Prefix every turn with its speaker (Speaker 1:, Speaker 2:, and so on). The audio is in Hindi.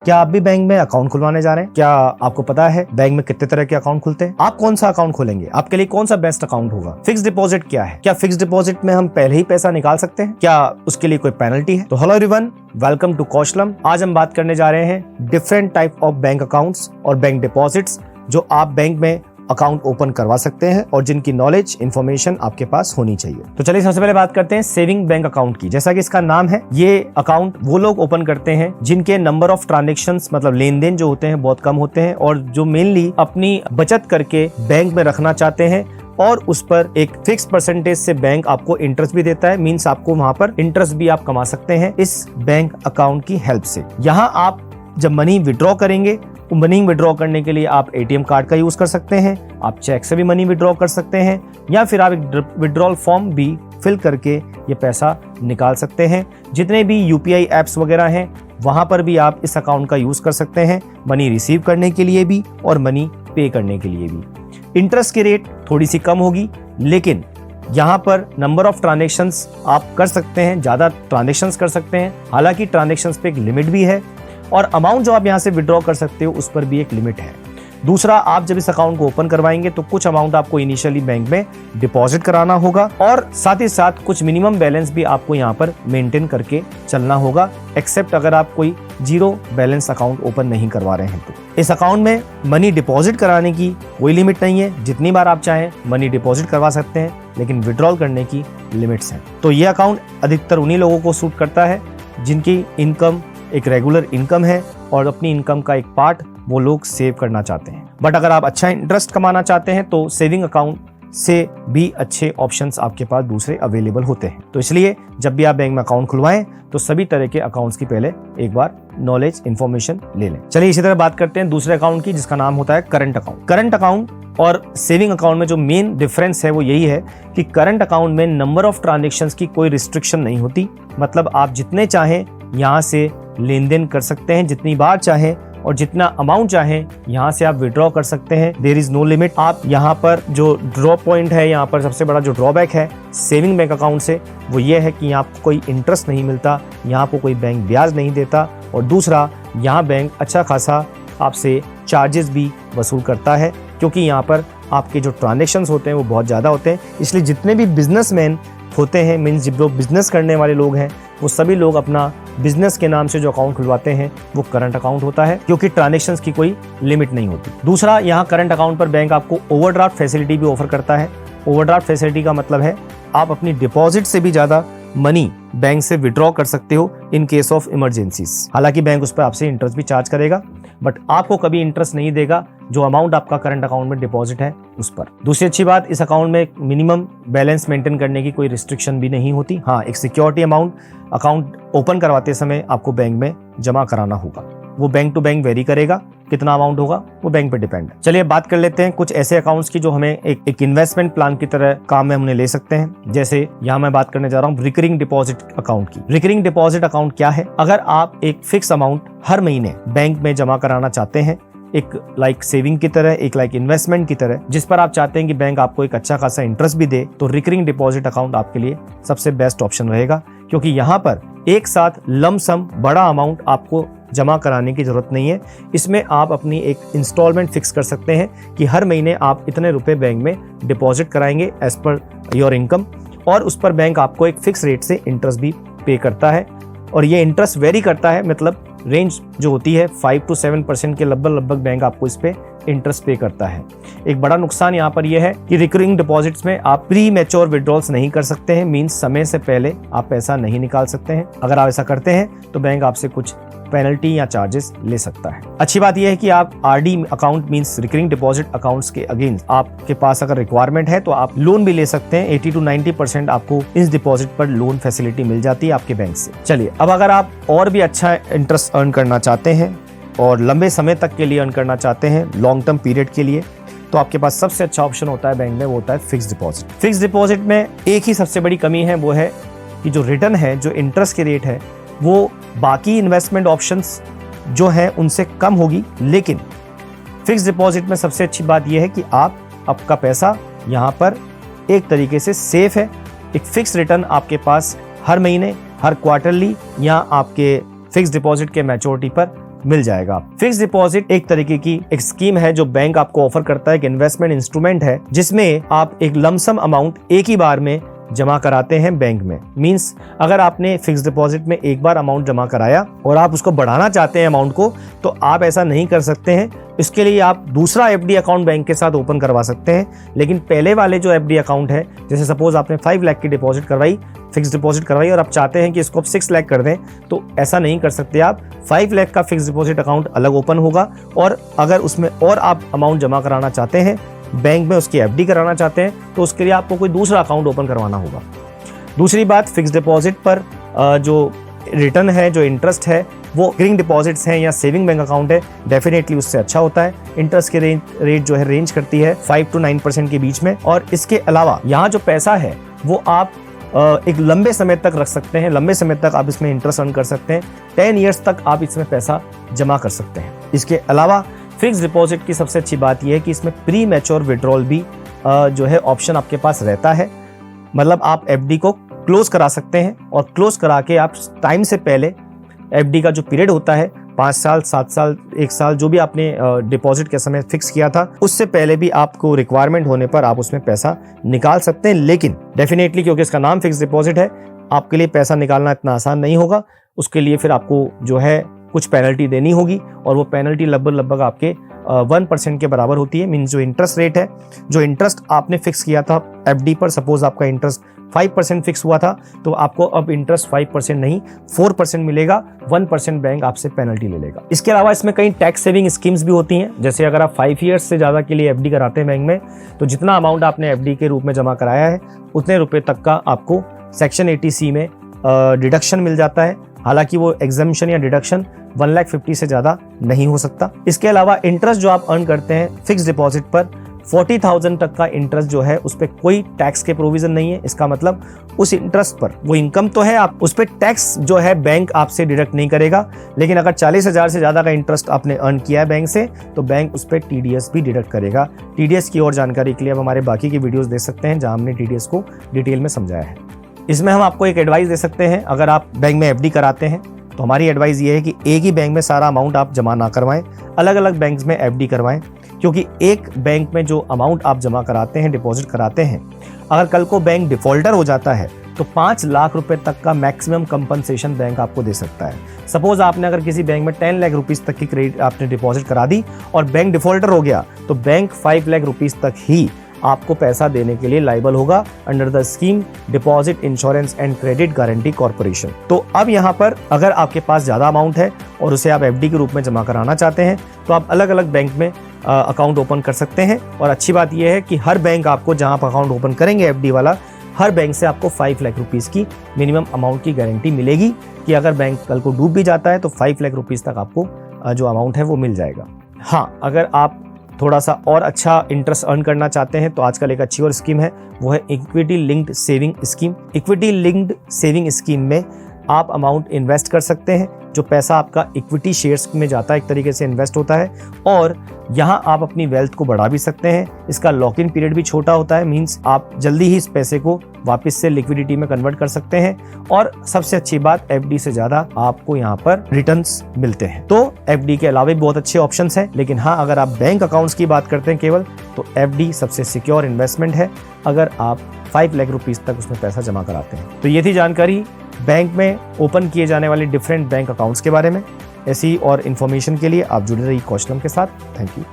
Speaker 1: क्या आप भी बैंक में अकाउंट खुलवाने जा रहे हैं? क्या आपको पता है बैंक में कितने तरह के अकाउंट खुलते हैं? आप कौन सा अकाउंट खोलेंगे? आपके लिए कौन सा बेस्ट अकाउंट होगा? फिक्स डिपॉजिट क्या है? क्या फिक्स डिपॉजिट में हम पहले ही पैसा निकाल सकते हैं? क्या उसके लिए कोई पेनल्टी है? तो हेलो एवरीवन, वेलकम टू कौशलम। आज हम बात करने जा रहे हैं different type of bank accounts और बैंक डिपॉजिट्स जो आप बैंक में अकाउंट ओपन करवा सकते हैं और जिनकी नॉलेज इंफॉर्मेशन आपके पास होनी चाहिए। तो चलिए सबसे पहले बात करते हैं सेविंग बैंक अकाउंट की। जैसा कि इसका नाम है, ये अकाउंट वो लोग ओपन करते हैं जिनके नंबर ऑफ ट्रांजैक्शंस मतलब लेन देन जो होते हैं बहुत कम होते हैं और जो मेनली अपनी बचत करके बैंक में रखना चाहते हैं और उस पर एक फिक्स परसेंटेज से बैंक आपको इंटरेस्ट भी देता है। मींस आपको वहां पर इंटरेस्ट भी आप कमा सकते हैं इस बैंक अकाउंट की हेल्प से। यहाँ आप जब मनी विड्रॉ करेंगे, मनी विड्रॉ करने के लिए आप एटीएम कार्ड का यूज कर सकते हैं, आप चेक से भी मनी विड्रॉ कर सकते हैं या फिर आप एक विड्रॉल फॉर्म भी फिल करके ये पैसा निकाल सकते हैं। जितने भी यूपीआई एप्स वगैरह हैं वहां पर भी आप इस अकाउंट का यूज कर सकते हैं, मनी रिसीव करने के लिए भी और मनी पे करने के लिए भी। इंटरेस्ट की रेट थोड़ी सी कम होगी, लेकिन यहाँ पर नंबर ऑफ ट्रांजेक्शन्स आप कर सकते हैं, ज्यादा ट्रांजेक्शन्स कर सकते हैं। हालांकि ट्रांजेक्शन्स पे एक लिमिट भी है और अमाउंट जो आप यहाँ से विड्रॉ कर सकते हो उस पर भी एक लिमिट है। दूसरा, आप जब इस अकाउंट को ओपन करवाएंगे तो कुछ अमाउंट आपको इनिशियली बैंक में डिपॉजिट कराना होगा और साथ ही साथ कुछ मिनिमम बैलेंस भी आपको यहाँ पर मेंटेन करके चलना होगा, एक्सेप्ट अगर आप कोई जीरो बैलेंस अकाउंट ओपन नहीं करवा रहे हैं तो। इस अकाउंट में मनी डिपॉजिट कराने की कोई लिमिट नहीं है, जितनी बार आप चाहें मनी डिपॉजिट करवा सकते हैं, लेकिन विड्रॉल करने की लिमिट्स हैं। तो ये अकाउंट अधिकतर उन्हीं लोगों को सूट करता है जिनकी इनकम एक रेगुलर इनकम है और अपनी इनकम का एक पार्ट वो लोग सेव करना चाहते हैं। बट अगर आप अच्छा इंटरेस्ट कमाना चाहते हैं तो सेविंग अकाउंट से भी अच्छे ऑप्शंस आपके पास दूसरे अवेलेबल होते हैं। तो इसलिए जब भी आप बैंक में अकाउंट खुलवाएं तो सभी तरह के अकाउंट्स की पहले एक बार नॉलेज इंफॉर्मेशन ले लें। चलिए इसी तरह बात करते हैं दूसरे अकाउंट की, जिसका नाम होता है करंट अकाउंट। करंट अकाउंट और सेविंग अकाउंट में जो मेन डिफरेंस है वो यही है कि करंट अकाउंट में नंबर ऑफ ट्रांजेक्शन्स की कोई रिस्ट्रिक्शन नहीं होती। मतलब आप जितने चाहें यहाँ से लेन देन कर सकते हैं, जितनी बार चाहें और जितना अमाउंट चाहें यहाँ से आप विड्रॉ कर सकते हैं। There is no limit. आप यहाँ पर जो ड्रॉप पॉइंट है, यहाँ पर सबसे बड़ा जो ड्रॉबैक है सेविंग बैंक अकाउंट से वो ये है कि यहाँ आपको कोई इंटरेस्ट नहीं मिलता, यहाँ आपको कोई बैंक ब्याज नहीं देता और दूसरा यहाँ बैंक अच्छा खासा आपसे चार्जेस भी वसूल करता है, क्योंकि यहाँ पर आपके जो ट्रांजेक्शन्स होते हैं वो बहुत ज़्यादा होते हैं। इसलिए जितने भी बिजनेसमैन होते हैं, मीन्स जो बिजनेस करने वाले लोग हैं, वो सभी लोग अपना बिजनेस के नाम से जो अकाउंट खुलवाते हैं वो करंट अकाउंट होता है, क्योंकि ट्रांजैक्शंस की कोई लिमिट नहीं होती। दूसरा, यहाँ करंट अकाउंट पर बैंक आपको ओवरड्राफ्ट फैसिलिटी भी ऑफर करता है। ओवरड्राफ्ट फैसिलिटी का मतलब है आप अपनी डिपॉजिट से भी ज्यादा मनी बैंक से विड्रॉ कर सकते हो इन केस ऑफ इमरजेंसीज। हालांकि बैंक उस पर आपसे इंटरेस्ट भी चार्ज करेगा, बट आपको कभी इंटरेस्ट नहीं देगा जो अमाउंट आपका करंट अकाउंट में डिपॉजिट है उस पर। दूसरी अच्छी बात, इस अकाउंट में मिनिमम बैलेंस मेंटेन करने की कोई रिस्ट्रिक्शन भी नहीं होती। हाँ, एक सिक्योरिटी अमाउंट अकाउंट ओपन करवाते समय आपको बैंक में जमा कराना होगा। वो बैंक टू बैंक वेरी करेगा, कितना अमाउंट होगा वो बैंक पे डिपेंड है। चलिए बात कर लेते हैं कुछ ऐसे अकाउंट्स की जो हमें एक इन्वेस्टमेंट प्लान की तरह काम में हमने ले सकते हैं। जैसे यहाँ मैं बात करने जा रहा हूँ रिकरिंग डिपॉजिट अकाउंट की। रिकरिंग डिपॉजिट अकाउंट क्या है? अगर आप एक फिक्स अमाउंट हर महीने बैंक में जमा कराना चाहते हैं, एक लाइक सेविंग की तरह, एक लाइक इन्वेस्टमेंट की तरह, जिस पर आप चाहते हैं कि बैंक आपको एक अच्छा खासा इंटरेस्ट भी दे, तो रिकरिंग डिपॉजिट अकाउंट आपके लिए सबसे बेस्ट ऑप्शन रहेगा, क्योंकि यहाँ पर एक साथ लम सम बड़ा अमाउंट आपको जमा कराने की जरूरत नहीं है। इसमें आप अपनी एक इंस्टॉलमेंट फिक्स कर सकते हैं कि हर महीने आप इतने रुपए बैंक में डिपॉजिट कराएंगे एज पर योर इनकम, और उस पर बैंक आपको एक फिक्स रेट से इंटरेस्ट भी पे करता है। और ये इंटरेस्ट वेरी करता है, मतलब रेंज जो होती है 5 to 7% के लगभग बैंक आपको इस पे इंटरेस्ट पे करता है। एक बड़ा नुकसान यहाँ पर यह है कि रिकरिंग डिपॉजिट्स में आप प्री मैच्योर विड्रॉल्स नहीं कर सकते हैं, मींस समय से पहले आप पैसा नहीं निकाल सकते हैं। अगर आप ऐसा करते हैं तो बैंक आपसे कुछ पेनल्टी या चार्जेस ले सकता है। अच्छी बात यह है कि आप RD account means recurring deposit accounts के अगेंस्ट आपके पास अगर रिक्वायरमेंट है तो आप लोन भी ले सकते हैं। 80 to 90% आपको इस डिपॉजिट पर लोन फैसिलिटी मिल जाती है आपके बैंक से। चलिए, अब अगर आप और भी अच्छा इंटरेस्ट अर्न करना चाहते हैं और लंबे समय तक के लिए अर्न करना चाहते हैं, लॉन्ग टर्म पीरियड के लिए, तो आपके पास सबसे अच्छा ऑप्शन होता है बैंक में, वो होता है फिक्स डिपॉजिट। फिक्स डिपॉजिट में एक ही सबसे बड़ी कमी है, वो है कि जो रिटर्न है, जो इंटरेस्ट की रेट है, वो बाकी इन्वेस्टमेंट ऑप्शंस जो हैं उनसे कम होगी। लेकिन फिक्स डिपॉजिट में सबसे अच्छी बात यह है कि आपका पैसा यहाँ पर एक तरीके से सेफ है। एक फिक्स रिटर्न आपके पास हर महीने, हर क्वार्टरली या आपके फिक्स डिपॉजिट के मैच्योरिटी पर मिल जाएगा। फिक्स डिपॉजिट एक तरीके की एक स्कीम है जो बैंक आपको ऑफर करता है, एक इन्वेस्टमेंट इंस्ट्रूमेंट है जिसमें आप एक लमसम अमाउंट एक ही बार में जमा कराते हैं बैंक में। मींस अगर आपने फिक्स डिपॉजिट में एक बार अमाउंट जमा कराया और आप उसको बढ़ाना चाहते हैं अमाउंट को, तो आप ऐसा नहीं कर सकते हैं। इसके लिए आप दूसरा एफडी अकाउंट बैंक के साथ ओपन करवा सकते हैं। लेकिन पहले वाले जो एफडी अकाउंट है, जैसे सपोज आपने 5 लाख की डिपॉजिट करवाई, फिक्स डिपॉजिट करवाई और आप चाहते हैं कि इसको आप 6 लाख कर दें, तो ऐसा नहीं कर सकते आप। 5 लाख का फिक्स डिपॉजिट अकाउंट अलग ओपन होगा और अगर उसमें और आप अमाउंट जमा कराना चाहते हैं, बैंक में उसकी एफडी कराना चाहते हैं, तो उसके लिए आपको कोई दूसरा अकाउंट ओपन करवाना होगा। दूसरी बात, फिक्स डिपॉजिट पर जो रिटर्न है, जो इंटरेस्ट है, वो रिकरिंग डिपॉजिट्स हैं या सेविंग बैंक अकाउंट है, डेफिनेटली उससे अच्छा होता है। इंटरेस्ट के रेट जो है रेंज करती है 5 to 9% के बीच में। और इसके अलावा यहाँ जो पैसा है वो आप एक लंबे समय तक रख सकते हैं, लंबे समय तक आप इसमें इंटरेस्ट अर्न कर सकते हैं। 10 ईयर्स तक आप इसमें पैसा जमा कर सकते हैं। इसके अलावा फिक्स डिपॉजिट की सबसे अच्छी बात यह है कि इसमें प्री मैच्योर विड्रॉल भी जो है ऑप्शन आपके पास रहता है। मतलब आप एफडी को क्लोज करा सकते हैं और क्लोज करा के आप टाइम से पहले एफडी का जो पीरियड होता है 5 साल, 7 साल, 1 साल, जो भी आपने डिपॉजिट के समय फिक्स किया था, उससे पहले भी आपको रिक्वायरमेंट होने पर आप उसमें पैसा निकाल सकते हैं। लेकिन डेफिनेटली क्योंकि इसका नाम फिक्स डिपॉजिट है, आपके लिए पैसा निकालना इतना आसान नहीं होगा। उसके लिए फिर आपको जो है कुछ पेनल्टी देनी होगी और वो पेनल्टी लगभग आपके 1% के बराबर होती है। मीन्स जो इंटरेस्ट रेट है, जो इंटरेस्ट आपने फिक्स किया था एफडी पर, सपोज आपका इंटरेस्ट 5% फिक्स हुआ था, तो आपको अब इंटरेस्ट 5% नहीं 4% मिलेगा। 1% बैंक आपसे पेनल्टी ले लेगा। इसके अलावा इसमें कई टैक्स सेविंग स्कीम्स भी होती हैं। जैसे अगर आप 5 ईयर्स से ज़्यादा के लिए एफडी कराते हैं बैंक में, तो जितना अमाउंट आपने एफडी के रूप में जमा कराया है उतने रुपए तक का आपको सेक्शन 80C में डिडक्शन मिल जाता है। हालांकि वो एग्जम्पशन या डिडक्शन 1,50,000 से ज़्यादा नहीं हो सकता। इसके अलावा इंटरेस्ट जो आप अर्न करते हैं फिक्स डिपॉजिट पर, 40,000 तक का इंटरेस्ट जो है उस पर कोई टैक्स के प्रोविजन नहीं है। इसका मतलब उस इंटरेस्ट पर वो इनकम तो है, आप उस पर टैक्स जो है बैंक आपसे डिडक्ट नहीं करेगा। लेकिन अगर 40,000 से ज़्यादा का इंटरेस्ट आपने अर्न किया है बैंक से, तो बैंक उस पर टीडीएस भी डिडक्ट करेगा। टीडीएस की और जानकारी के लिए आप हमारे बाकी की वीडियोज़ देख सकते हैं जहाँ हमने टीडीएस को डिटेल में समझाया है। इसमें हम आपको एक एडवाइस दे सकते हैं, अगर आप बैंक में एफडी कराते हैं तो हमारी एडवाइस ये है कि एक ही बैंक में सारा अमाउंट आप जमा ना करवाएं, अलग अलग बैंक्स में एफडी करवाएं। क्योंकि एक बैंक में जो अमाउंट आप जमा कराते हैं, डिपॉजिट कराते हैं, अगर कल को बैंक डिफॉल्टर हो जाता है तो 5 लाख रुपए तक का मैक्सिमम कंपनसेशन बैंक आपको दे सकता है। सपोज आपने अगर किसी बैंक में 10 लाख रुपीस तक की क्रेडिट आपने डिपॉजिट करा दी और बैंक डिफॉल्टर हो गया, तो बैंक 5 लाख रुपीस तक ही आपको पैसा देने के लिए लायबल होगा under the scheme deposit insurance and credit guarantee corporation. तो अब यहाँ पर अगर आपके पास ज़्यादा अमाउंट है और उसे आप एफडी के रूप में जमा कराना चाहते हैं, तो आप अलग अलग बैंक में अकाउंट ओपन कर सकते हैं। और अच्छी बात यह है कि हर बैंक आपको जहाँ आप अकाउंट ओपन करेंगे एफडी वाला, हर बैंक से आपको 5 लाख रुपीज़ की मिनिमम अमाउंट की गारंटी मिलेगी कि अगर बैंक कल को डूब भी जाता है तो 5 लाख रुपीज़ तक आपको जो अमाउंट है वो मिल जाएगा। हाँ, अगर आप थोड़ा सा और अच्छा इंटरेस्ट अर्न करना चाहते हैं तो आजकल एक अच्छी और स्कीम है, वो है equity linked saving scheme. Equity linked saving scheme में आप अमाउंट इन्वेस्ट कर सकते हैं। जो पैसा आपका इक्विटी शेयर्स में जाता है, एक तरीके से इन्वेस्ट होता है, और यहाँ आप अपनी वेल्थ को बढ़ा भी सकते हैं। इसका लॉक इन पीरियड भी छोटा होता है, मींस आप जल्दी ही इस पैसे को वापस से लिक्विडिटी में कन्वर्ट कर सकते हैं। और सबसे अच्छी बात, एफडी से ज्यादा आपको यहाँ पर रिटर्न्स मिलते हैं। तो एफडी के अलावा भी बहुत अच्छे ऑप्शंस हैं, लेकिन हाँ, अगर आप बैंक अकाउंट्स की बात करते हैं केवल, तो एफडी सबसे सिक्योर इन्वेस्टमेंट है अगर आप 5 लाख रुपीस तक उसमें पैसा जमा कराते हैं। तो ये थी जानकारी बैंक में ओपन किए जाने वाले डिफरेंट बैंक अकाउंट्स के बारे में। ऐसी और इन्फॉर्मेशन के लिए आप जुड़े रहिए कौशलम के साथ। Thank you.